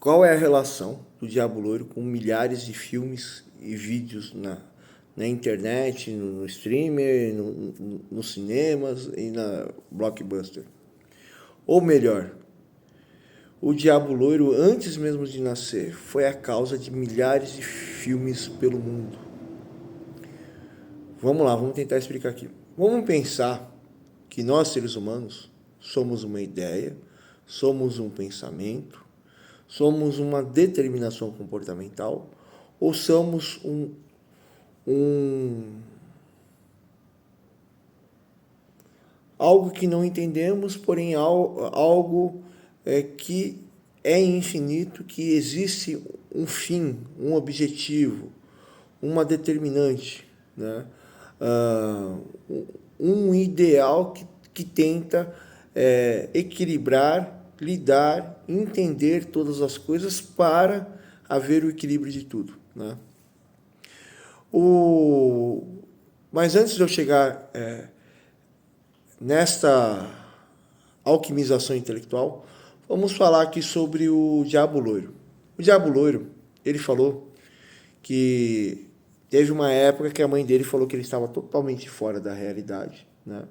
qual é a relação do Diabo Loiro com milhares de filmes e vídeos na internet, no streamer, nos cinemas e na Blockbuster? Ou melhor, o Diabo Loiro, antes mesmo de nascer, foi a causa de milhares de filmes pelo mundo. Vamos lá, vamos tentar explicar aqui. Vamos pensar que nós, seres humanos, somos uma ideia, somos um pensamento, somos uma determinação comportamental ou somos algo que não entendemos, porém algo que é infinito, que existe um fim, um objetivo, uma determinante, né? Um ideal que tenta equilibrar, lidar, entender todas as coisas para haver o equilíbrio de tudo, né? Mas antes de eu chegar nesta alquimização intelectual, vamos falar aqui sobre o Diabo Loiro. O Diabo Loiro, ele falou que teve uma época que a mãe dele falou que ele estava totalmente fora da realidade, né?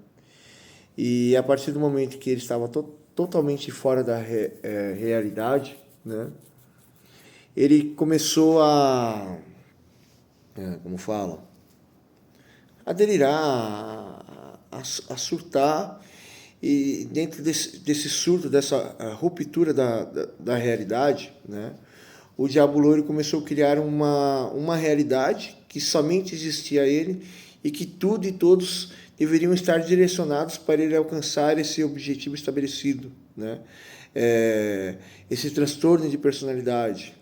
E a partir do momento que ele estava totalmente fora da realidade, né? Ele começou como fala, a delirar, a surtar, e dentro desse surto, dessa ruptura da realidade, né? O Diabo Loiro começou a criar uma realidade que somente existia a ele e que tudo e todos deveriam estar direcionados para ele alcançar esse objetivo estabelecido, né? Esse transtorno de personalidade,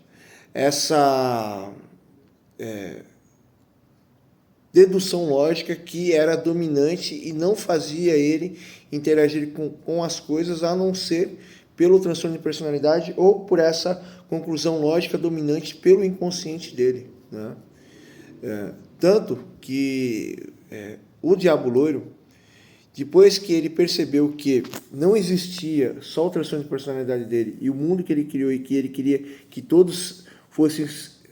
essa dedução lógica que era dominante e não fazia ele interagir com as coisas, a não ser pelo transtorno de personalidade ou por essa conclusão lógica dominante pelo inconsciente dele, né? Tanto que o Diabo Loiro, depois que ele percebeu que não existia só o transtorno de personalidade dele e o mundo que ele criou e que ele queria que todos fossem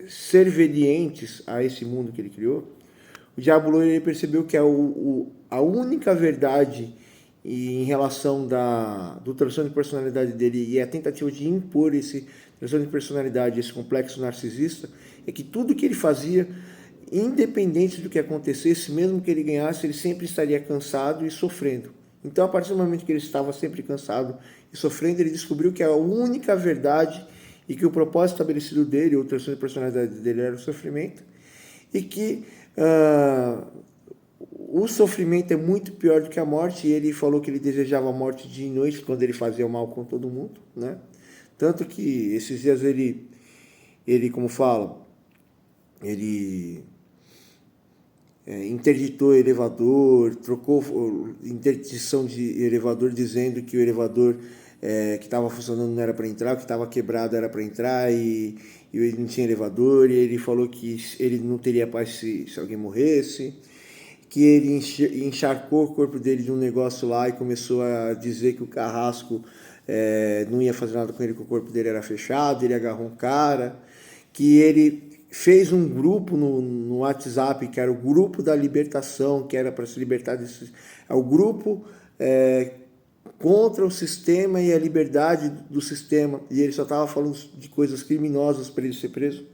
servientes a esse mundo que ele criou, o Diabo Loiro ele percebeu que a única verdade em relação do transtorno de personalidade dele e a tentativa de impor esse transtorno de personalidade, esse complexo narcisista, é que tudo que ele fazia, independente do que acontecesse, mesmo que ele ganhasse, ele sempre estaria cansado e sofrendo. Então, a partir do momento que ele estava sempre cansado e sofrendo, ele descobriu que a única verdade e que o propósito estabelecido dele, ou o transtorno de personalidade dele, era o sofrimento, e que o sofrimento é muito pior do que a morte, e ele falou que ele desejava a morte dia e noite quando ele fazia o mal com todo mundo, né? Tanto que esses dias ele como fala, ele interditou elevador, trocou interdição de elevador, dizendo que o elevador que estava funcionando não era para entrar, o que estava quebrado era para entrar, e ele não tinha elevador, e ele falou que ele não teria paz se alguém morresse, que ele encharcou o corpo dele de um negócio lá e começou a dizer que o carrasco não ia fazer nada com ele, que o corpo dele era fechado, ele agarrou um cara, que ele fez um grupo no WhatsApp, que era o grupo da libertação, que era para se libertar desse... É o grupo contra o sistema e a liberdade do sistema, e ele só estava falando de coisas criminosas para ele ser preso.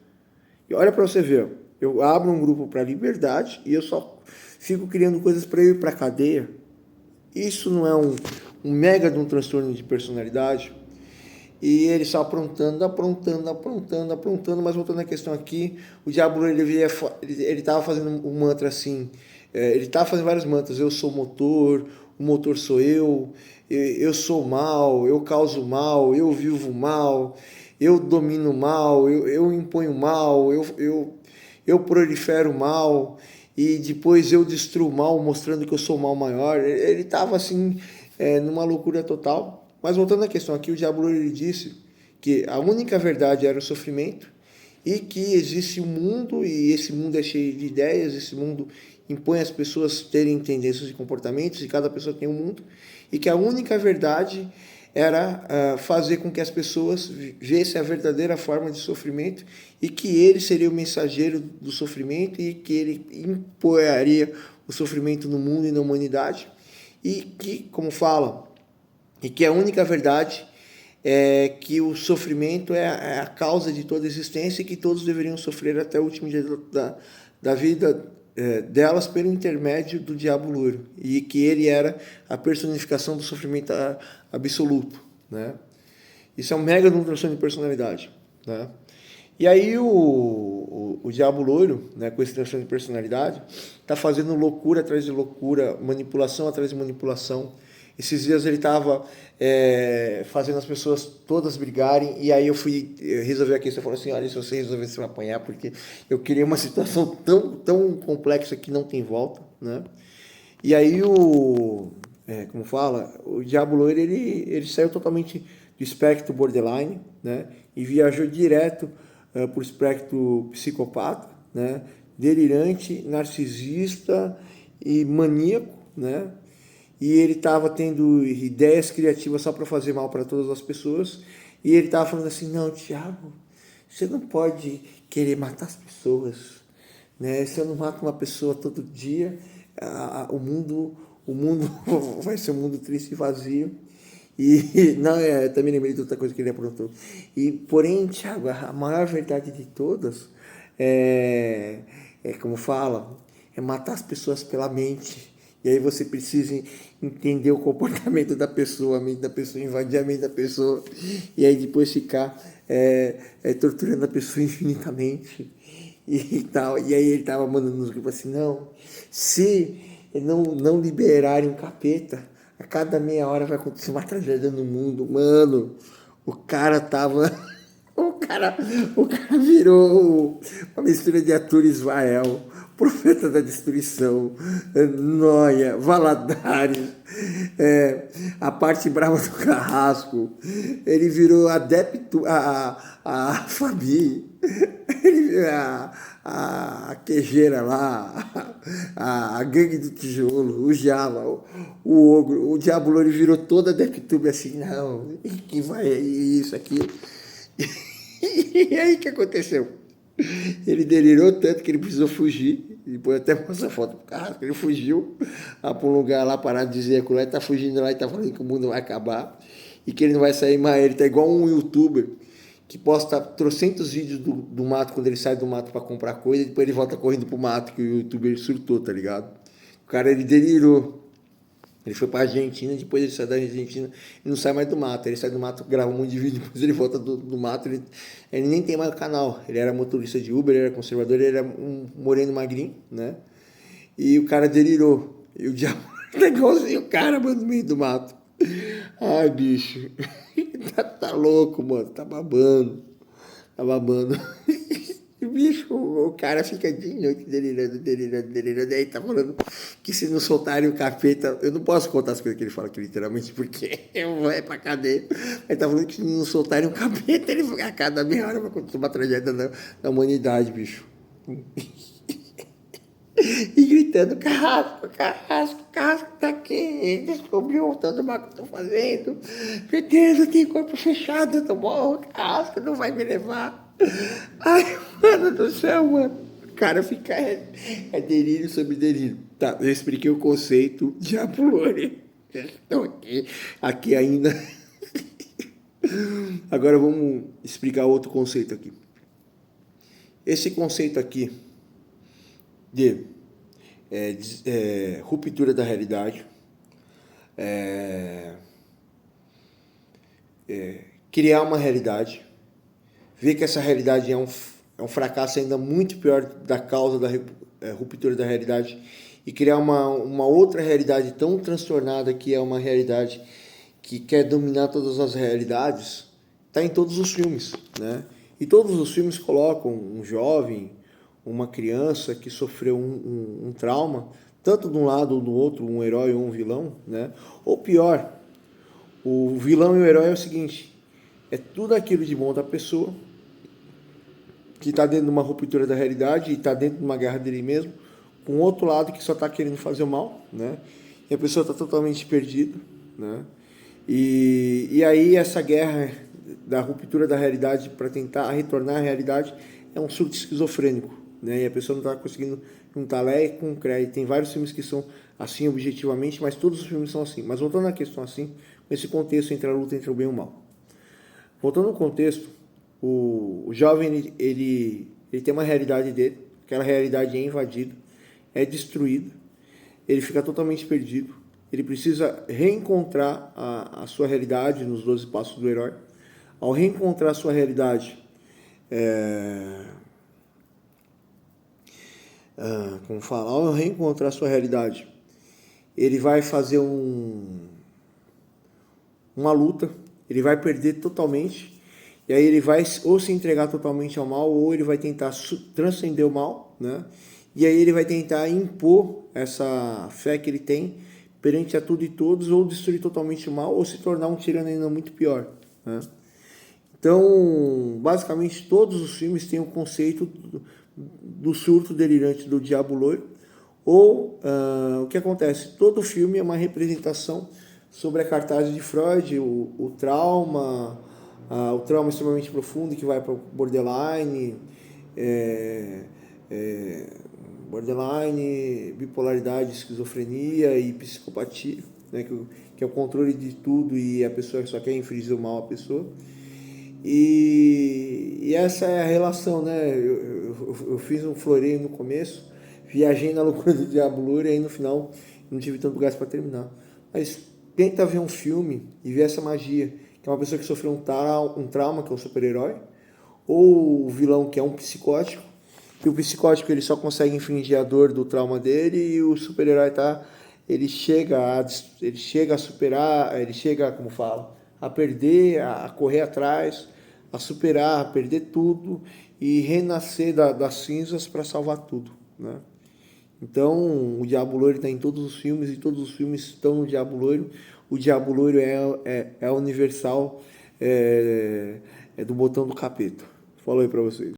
E olha para você ver, eu abro um grupo para liberdade e eu só fico criando coisas para eu ir para a cadeia. Isso não é um mega de um transtorno de personalidade? E ele só aprontando, mas voltando à questão aqui, o Diabo ele estava fazendo um mantra assim, ele estava fazendo vários mantras: eu sou o motor sou eu sou mal, eu causo mal, eu vivo mal, eu domino mal, eu imponho mal, eu prolifero mal, e depois eu destruo o mal, mostrando que eu sou o mal maior. Ele estava assim, numa loucura total. Mas voltando à questão aqui, o Diabo Loiro ele disse que a única verdade era o sofrimento e que existe um mundo, e esse mundo é cheio de ideias, esse mundo impõe as pessoas terem tendências e comportamentos, e cada pessoa tem um mundo, e que a única verdade era fazer com que as pessoas vissem a verdadeira forma de sofrimento e que ele seria o mensageiro do sofrimento e que ele imporia o sofrimento no mundo e na humanidade e que, como fala, e que a única verdade é que o sofrimento é a causa de toda existência e que todos deveriam sofrer até o último dia da vida delas pelo intermédio do diabo louro e que ele era a personificação do sofrimento absoluto, né? Isso é um mega transtorno de personalidade, né? E aí o diabo louro, né, com esse transtorno de personalidade, está fazendo loucura atrás de loucura, manipulação atrás de manipulação. Esses dias ele estava fazendo as pessoas todas brigarem, e aí eu fui resolver a questão. Eu falei assim, olha, se você resolver, você vai apanhar, porque eu queria uma situação tão complexa que não tem volta, né? E aí como fala, o diabo loiro, ele saiu totalmente do espectro borderline, né? E viajou direto para o espectro psicopata, né? Delirante, narcisista e maníaco, né? E ele estava tendo ideias criativas só para fazer mal para todas as pessoas. E ele estava falando assim, não, Thiago, você não pode querer matar as pessoas, né? Se eu não mato uma pessoa todo dia, o mundo vai ser um mundo triste e vazio. E não, também lembrei de outra coisa que ele aprontou. E, porém, Thiago, a maior verdade de todas como fala, é matar as pessoas pela mente. E aí você precisa entender o comportamento da pessoa, a mente da pessoa, invadir a mente da pessoa, e aí depois ficar torturando a pessoa infinitamente e tal. E aí ele estava mandando nos grupos assim, não, se não liberarem um capeta, a cada meia hora vai acontecer uma tragédia no mundo. Mano, o cara tava... O cara virou uma mistura de Arthur Israel, Profeta da Destruição, Noia, Valadares, a parte brava do Carrasco. Ele virou adepto a Fabi, ele virou a quejeira lá, a gangue do tijolo, o Java, o ogro, o Diabo Louro virou toda adeptube assim, não, que vai isso, aqui. E aí o que aconteceu? Ele delirou tanto que ele precisou fugir. E depois até mostra a foto pro Carrasco. Ele fugiu para um lugar lá parado de dizer que ele tá fugindo lá e tá falando que o mundo vai acabar. E que ele não vai sair mais. Ele tá igual um youtuber que posta trocentos vídeos do mato quando ele sai do mato para comprar coisa. E depois ele volta correndo pro mato, que o youtuber surtou, tá ligado? O cara, ele delirou. Ele foi para a Argentina, depois ele sai da Argentina e não sai mais do mato. Ele sai do mato, grava um monte de vídeo, depois ele volta do mato. Ele nem tem mais canal. Ele era motorista de Uber, ele era conservador, ele era um moreno magrinho, né? E o cara delirou. E o diabo tá igualzinho o cara, mano, no meio do mato. Ai, bicho. Tá louco, mano. Tá babando. Tá babando. Bicho, o cara fica de noite delirando. Aí tá falando que se não soltarem o capeta... Eu não posso contar as coisas que ele fala aqui, literalmente, porque eu vou pra cadeia. Aí tá falando que se não soltarem o capeta, ele a cada meia hora vai acontecer uma tragédia da humanidade, bicho. E gritando, Carrasco tá aqui, descobriu todo o mal que eu tô fazendo. Meu Deus, eu tenho corpo fechado, eu tô morro, Carrasco não vai me levar. Ai, mano do céu, mano. O cara fica... É delírio sobre delírio. Tá, eu expliquei o conceito de Apolônia. Estou aqui ainda. Agora vamos explicar outro conceito aqui. Esse conceito aqui de ruptura da realidade, criar uma realidade, ver que essa realidade é um fracasso ainda muito pior da causa da ruptura da realidade e criar uma outra realidade tão transtornada que é uma realidade que quer dominar todas as realidades, está em todos os filmes, né? E todos os filmes colocam um jovem, uma criança que sofreu um trauma, tanto de um lado ou do outro, um herói ou um vilão, né? Ou pior, o vilão e o herói é o seguinte, é tudo aquilo de bom da pessoa, que está dentro de uma ruptura da realidade e está dentro de uma guerra dele mesmo, com outro lado que só está querendo fazer o mal, né? E a pessoa está totalmente perdida, né? E aí essa guerra da ruptura da realidade para tentar retornar à realidade é um surto esquizofrênico, né? E a pessoa não está conseguindo juntar Lé com Cré. Tem vários filmes que são assim objetivamente, mas todos os filmes são assim. Mas voltando à questão assim, nesse contexto entre a luta entre o bem e o mal. Voltando ao contexto, o jovem ele tem uma realidade dele, aquela realidade é invadida, é destruída, ele fica totalmente perdido, ele precisa reencontrar a sua realidade nos 12 passos do herói. Ao reencontrar a sua realidade, como fala, ao reencontrar a sua realidade, ele vai fazer uma luta, ele vai perder totalmente, e aí ele vai ou se entregar totalmente ao mal, ou ele vai tentar transcender o mal, né? E aí ele vai tentar impor essa fé que ele tem perante a tudo e todos, ou destruir totalmente o mal, ou se tornar um tirano ainda muito pior, né? Então, basicamente, todos os filmes têm o conceito do surto delirante do diabo loiro, ou o que acontece? Todo filme é uma representação sobre a cartaz de Freud, o trauma extremamente profundo que vai para o borderline, bipolaridade, esquizofrenia e psicopatia, né, que é o controle de tudo e a pessoa só quer infligir o mal à pessoa. E essa é a relação, né? Eu fiz um floreio no começo, viajei na loucura do Diabo Louro e aí no final não tive tanto gás para terminar. Mas tenta ver um filme e ver essa magia, que é uma pessoa que sofreu um trauma, que é um super-herói, ou o vilão, que é um psicótico, que o psicótico ele só consegue infligir a dor do trauma dele e o super-herói ele chega a superar, ele chega, como fala, a perder, a correr atrás, a superar, a perder tudo e renascer das cinzas para salvar tudo, né? Então, o Diabo Loiro está em todos os filmes e todos os filmes estão no Diabo Loiro. O Diabo Loiro é universal, é do botão do capeta. Falou aí para vocês.